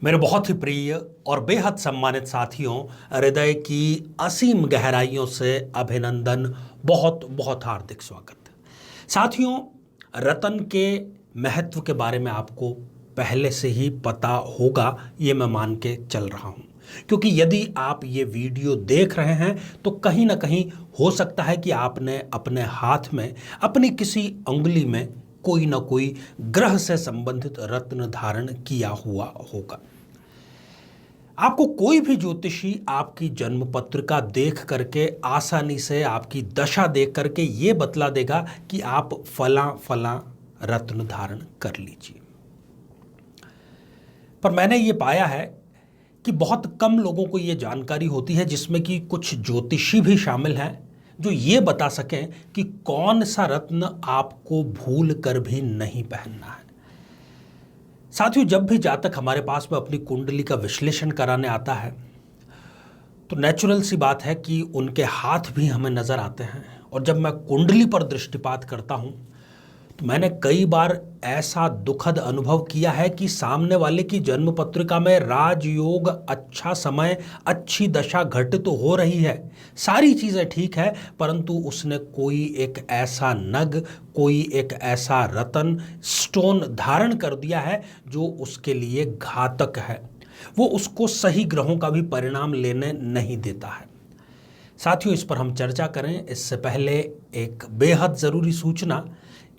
मेरे बहुत ही प्रिय और बेहद सम्मानित साथियों, हृदय की असीम गहराइयों से अभिनंदन, बहुत बहुत हार्दिक स्वागत। साथियों, रतन के महत्व के बारे में आपको पहले से ही पता होगा, ये मैं मान के चल रहा हूँ, क्योंकि यदि आप ये वीडियो देख रहे हैं तो कहीं ना कहीं हो सकता है कि आपने अपने हाथ में, अपनी किसी उंगली में कोई ना कोई ग्रह से संबंधित रत्न धारण किया हुआ होगा। आपको कोई भी ज्योतिषी आपकी जन्म पत्रिका देख करके आसानी से आपकी दशा देख करके ये बतला देगा कि आप फला फला रत्न धारण कर लीजिए। पर मैंने ये पाया है कि बहुत कम लोगों को ये जानकारी होती है, जिसमें कि कुछ ज्योतिषी भी शामिल हैं जो ये बता सकें कि कौन सा रत्न आपको भूल कर भी नहीं पहनना है। साथियों, जब भी जातक हमारे पास में अपनी कुंडली का विश्लेषण कराने आता है तो नेचुरल सी बात है कि उनके हाथ भी हमें नजर आते हैं। और जब मैं कुंडली पर दृष्टिपात करता हूं तो मैंने कई बार ऐसा दुखद अनुभव किया है कि सामने वाले की जन्म पत्रिका में राजयोग, अच्छा समय, अच्छी दशा घटित तो हो रही है, सारी चीजें ठीक है, परंतु उसने कोई एक ऐसा नग, कोई एक ऐसा रतन स्टोन धारण कर दिया है जो उसके लिए घातक है। वो उसको सही ग्रहों का भी परिणाम लेने नहीं देता है। साथियों, इस पर हम चर्चा करें इससे पहले एक बेहद जरूरी सूचना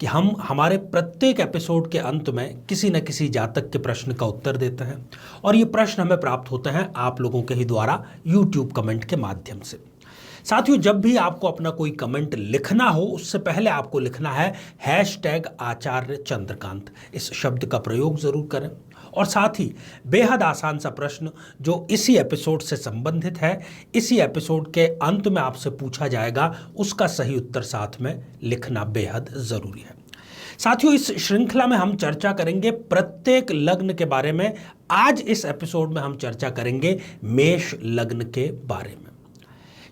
कि हम हमारे प्रत्येक एपिसोड के अंत में किसी न किसी जातक के प्रश्न का उत्तर देते हैं, और ये प्रश्न हमें प्राप्त होते हैं आप लोगों के ही द्वारा यूट्यूब कमेंट के माध्यम से। साथियों, जब भी आपको अपना कोई कमेंट लिखना हो उससे पहले आपको लिखना है #आचार्य चंद्रकांत। इस शब्द का प्रयोग जरूर करें। और साथ ही बेहद आसान सा प्रश्न जो इसी एपिसोड से संबंधित है, इसी एपिसोड के अंत में आपसे पूछा जाएगा, उसका सही उत्तर साथ में लिखना बेहद जरूरी है। साथियों, इस श्रृंखला में हम चर्चा करेंगे प्रत्येक लग्न के बारे में। आज इस एपिसोड में हम चर्चा करेंगे मेष लग्न के बारे में।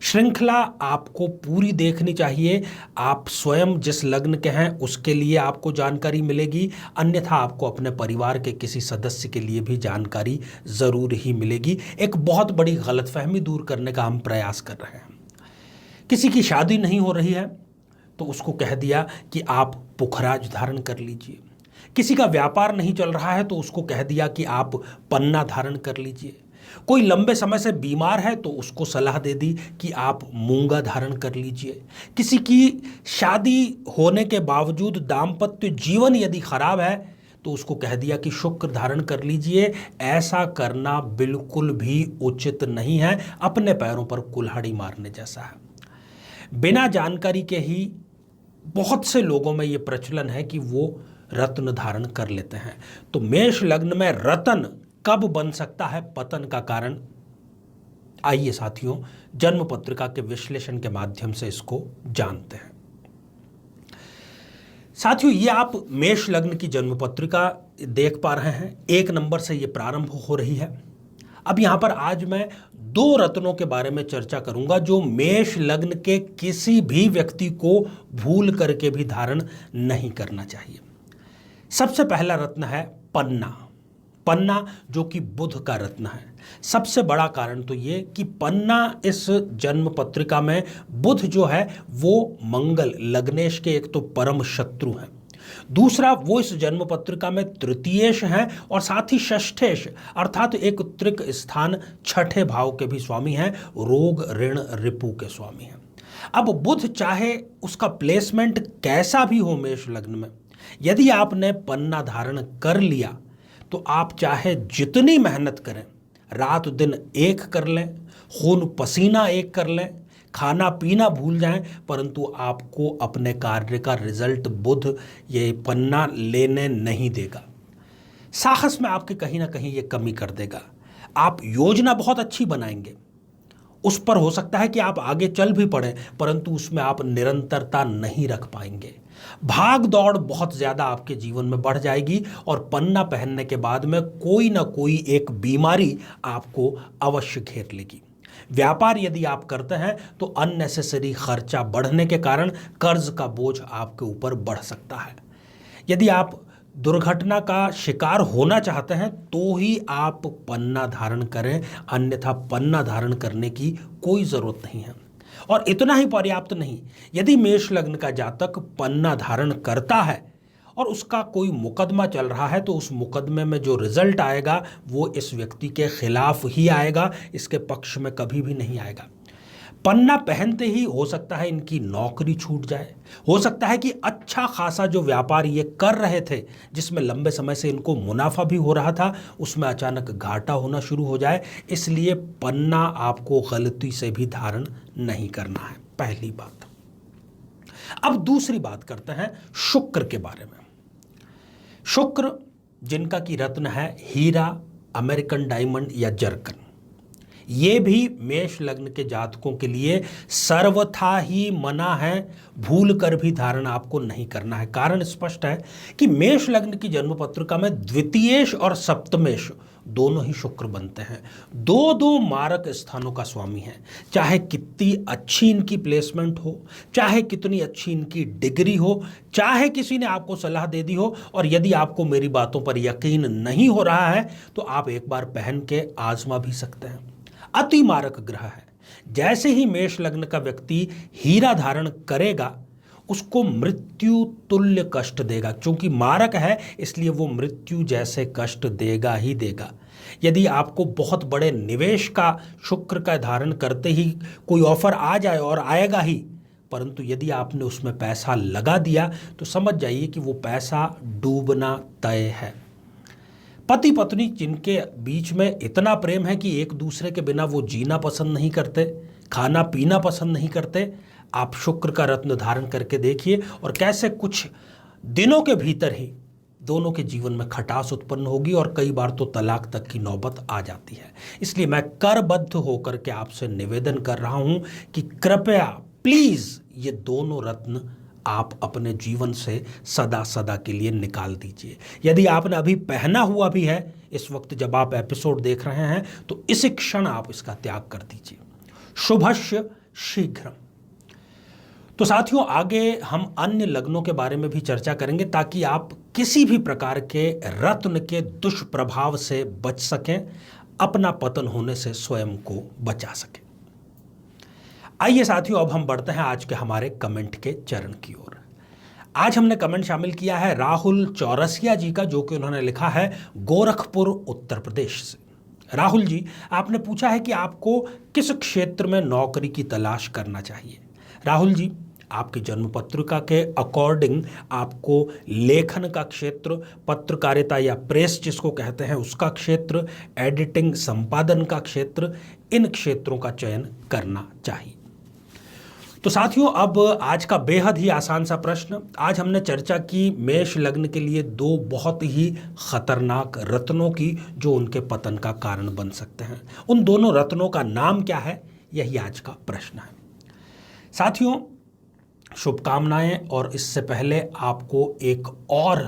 श्रृंखला आपको पूरी देखनी चाहिए। आप स्वयं जिस लग्न के हैं उसके लिए आपको जानकारी मिलेगी, अन्यथा आपको अपने परिवार के किसी सदस्य के लिए भी जानकारी जरूर ही मिलेगी। एक बहुत बड़ी गलतफहमी दूर करने का हम प्रयास कर रहे हैं। किसी की शादी नहीं हो रही है तो उसको कह दिया कि आप पुखराज धारण कर लीजिए। किसी का व्यापार नहीं चल रहा है तो उसको कह दिया कि आप पन्ना धारण कर लीजिए। कोई लंबे समय से बीमार है तो उसको सलाह दे दी कि आप मूंगा धारण कर लीजिए। किसी की शादी होने के बावजूद दाम्पत्य जीवन यदि खराब है तो उसको कह दिया कि शुक्र धारण कर लीजिए। ऐसा करना बिल्कुल भी उचित नहीं है, अपने पैरों पर कुल्हाड़ी मारने जैसा है। बिना जानकारी के ही बहुत से लोगों में यह प्रचलन है कि वो रत्न धारण कर लेते हैं। तो मेष लग्न में रतन कब बन सकता है पतन का कारण? आइए साथियों, जन्म पत्रिका के विश्लेषण के माध्यम से इसको जानते हैं। साथियों, ये आप मेष लग्न की जन्म पत्रिका देख पा रहे हैं। 1 नंबर से ये प्रारंभ हो रही है। अब यहां पर आज मैं 2 रत्नों के बारे में चर्चा करूंगा जो मेष लग्न के किसी भी व्यक्ति को भूल करके भी धारण नहीं करना चाहिए। सबसे पहला रत्न है पन्ना। पन्ना जो कि बुध का रत्न है। सबसे बड़ा कारण तो ये कि पन्ना इस जन्म पत्रिका में बुध जो है वो मंगल लग्नेश के एक तो परम शत्रु हैं, दूसरा वो इस जन्म पत्रिका में तृतीयेश हैं और साथ ही षष्ठेश अर्थात एक त्रिक स्थान 6ठे भाव के भी स्वामी हैं, रोग ऋण रिपु के स्वामी हैं। अब बुध चाहे उसका प्लेसमेंट कैसा भी हो मेष लग्न में, यदि आपने पन्ना धारण कर लिया तो आप चाहे जितनी मेहनत करें, रात दिन एक कर लें, खून पसीना एक कर लें, खाना पीना भूल जाएं, परंतु आपको अपने कार्य का रिजल्ट बुध ये पन्ना लेने नहीं देगा। साहस में आपके कहीं ना कहीं ये कमी कर देगा। आप योजना बहुत अच्छी बनाएंगे, उस पर हो सकता है कि आप आगे चल भी पड़े, परंतु उसमें आप निरंतरता नहीं रख पाएंगे। भाग दौड़ बहुत ज्यादा आपके जीवन में बढ़ जाएगी और पन्ना पहनने के बाद में कोई ना कोई एक बीमारी आपको अवश्य घेर लेगी। व्यापार यदि आप करते हैं तो अननेसेसरी खर्चा बढ़ने के कारण कर्ज का बोझ आपके ऊपर बढ़ सकता है। यदि आप दुर्घटना का शिकार होना चाहते हैं तो ही आप पन्ना धारण करें, अन्यथा पन्ना धारण करने की कोई ज़रूरत नहीं है। और इतना ही पर्याप्त नहीं, यदि मेष लग्न का जातक पन्ना धारण करता है और उसका कोई मुकदमा चल रहा है, तो उस मुकदमे में जो रिजल्ट आएगा वो इस व्यक्ति के खिलाफ ही आएगा, इसके पक्ष में कभी भी नहीं आएगा। पन्ना पहनते ही हो सकता है इनकी नौकरी छूट जाए, हो सकता है कि अच्छा खासा जो व्यापार ये कर रहे थे, जिसमें लंबे समय से इनको मुनाफा भी हो रहा था, उसमें अचानक घाटा होना शुरू हो जाए। इसलिए पन्ना आपको गलती से भी धारण नहीं करना है, पहली बात। अब दूसरी बात करते हैं शुक्र के बारे में। शुक्र जिनका की रत्न है हीरा, अमेरिकन डायमंड या जर्कन, ये भी मेष लग्न के जातकों के लिए सर्वथा ही मना है, भूल कर भी धारण आपको नहीं करना है। कारण स्पष्ट है कि मेष लग्न की जन्म पत्रिका में द्वितीयेश और सप्तमेश दोनों ही शुक्र बनते हैं, दो दो मारक स्थानों का स्वामी है। चाहे कितनी अच्छी इनकी प्लेसमेंट हो, चाहे कितनी अच्छी इनकी डिग्री हो, चाहे किसी ने आपको सलाह दे दी हो, और यदि आपको मेरी बातों पर यकीन नहीं हो रहा है तो आप एक बार पहन के आजमा भी सकते हैं। अति मारक ग्रह है। जैसे ही मेष लग्न का व्यक्ति हीरा धारण करेगा, उसको मृत्यु तुल्य कष्ट देगा। क्योंकि मारक है इसलिए वो मृत्यु जैसे कष्ट देगा ही देगा। यदि आपको बहुत बड़े निवेश का शुक्र का धारण करते ही कोई ऑफर आ जाए, और आएगा ही, परंतु यदि आपने उसमें पैसा लगा दिया तो समझ जाइए कि वो पैसा डूबना तय है। पति पत्नी जिनके बीच में इतना प्रेम है कि एक दूसरे के बिना वो जीना पसंद नहीं करते, खाना पीना पसंद नहीं करते, आप शुक्र का रत्न धारण करके देखिए और कैसे कुछ दिनों के भीतर ही दोनों के जीवन में खटास उत्पन्न होगी और कई बार तो तलाक तक की नौबत आ जाती है। इसलिए मैं करबद्ध होकर के आपसे निवेदन कर रहा हूं कि कृपया प्लीज ये दोनों रत्न आप अपने जीवन से सदा सदा के लिए निकाल दीजिए। यदि आपने अभी पहना हुआ भी है, इस वक्त जब आप एपिसोड देख रहे हैं, तो इसी क्षण आप इसका त्याग कर दीजिए। शुभस्य शीघ्रम। तो साथियों, आगे हम अन्य लग्नों के बारे में भी चर्चा करेंगे ताकि आप किसी भी प्रकार के रत्न के दुष्प्रभाव से बच सकें, अपना पतन होने से स्वयं को बचा सकें। आइए साथियों, अब हम बढ़ते हैं आज के हमारे कमेंट के चरण की ओर। आज हमने कमेंट शामिल किया है राहुल चौरसिया जी का, जो कि उन्होंने लिखा है गोरखपुर उत्तर प्रदेश से। राहुल जी, आपने पूछा है कि आपको किस क्षेत्र में नौकरी की तलाश करना चाहिए। राहुल जी, आपकी जन्म पत्रिका के अकॉर्डिंग आपको लेखन का क्षेत्र, पत्रकारिता या प्रेस जिसको कहते हैं उसका क्षेत्र, एडिटिंग संपादन का क्षेत्र, इन क्षेत्रों का चयन करना चाहिए। तो साथियों, अब आज का बेहद ही आसान सा प्रश्न। आज हमने चर्चा की मेष लग्न के लिए दो बहुत ही खतरनाक रत्नों की जो उनके पतन का कारण बन सकते हैं। उन दोनों रत्नों का नाम क्या है, यही आज का प्रश्न है। साथियों, शुभकामनाएं। और इससे पहले आपको एक और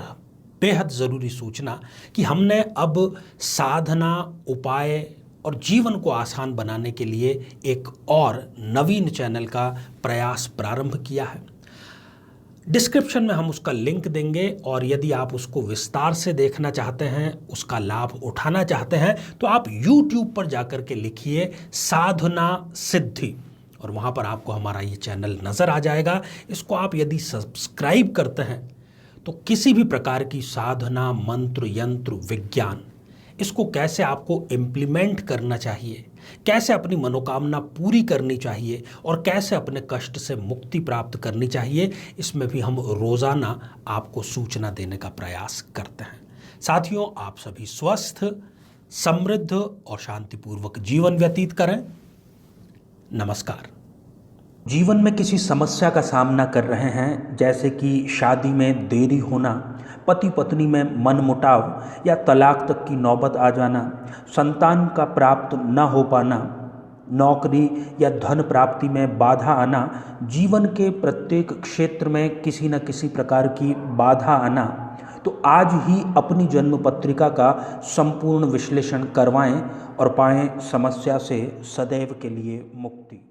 बेहद ज़रूरी सूचना कि हमने अब साधना, उपाय और जीवन को आसान बनाने के लिए एक और नवीन चैनल का प्रयास प्रारंभ किया है। डिस्क्रिप्शन में हम उसका लिंक देंगे, और यदि आप उसको विस्तार से देखना चाहते हैं, उसका लाभ उठाना चाहते हैं, तो आप YouTube पर जाकर के लिखिए साधना सिद्धि, और वहाँ पर आपको हमारा ये चैनल नज़र आ जाएगा। इसको आप यदि सब्सक्राइब करते हैं तो किसी भी प्रकार की साधना, मंत्र, यंत्र, विज्ञान, इसको कैसे आपको इम्प्लीमेंट करना चाहिए, कैसे अपनी मनोकामना पूरी करनी चाहिए और कैसे अपने कष्ट से मुक्ति प्राप्त करनी चाहिए, इसमें भी हम रोज़ाना आपको सूचना देने का प्रयास करते हैं। साथियों, आप सभी स्वस्थ, समृद्ध और शांतिपूर्वक जीवन व्यतीत करें। नमस्कार। जीवन में किसी समस्या का सामना कर रहे हैं, जैसे कि शादी में देरी होना, पति पत्नी में मनमुटाव या तलाक तक की नौबत आ जाना, संतान का प्राप्त न हो पाना, नौकरी या धन प्राप्ति में बाधा आना, जीवन के प्रत्येक क्षेत्र में किसी न किसी प्रकार की बाधा आना, तो आज ही अपनी जन्म पत्रिका का संपूर्ण विश्लेषण करवाएं और पाएं समस्या से सदैव के लिए मुक्ति।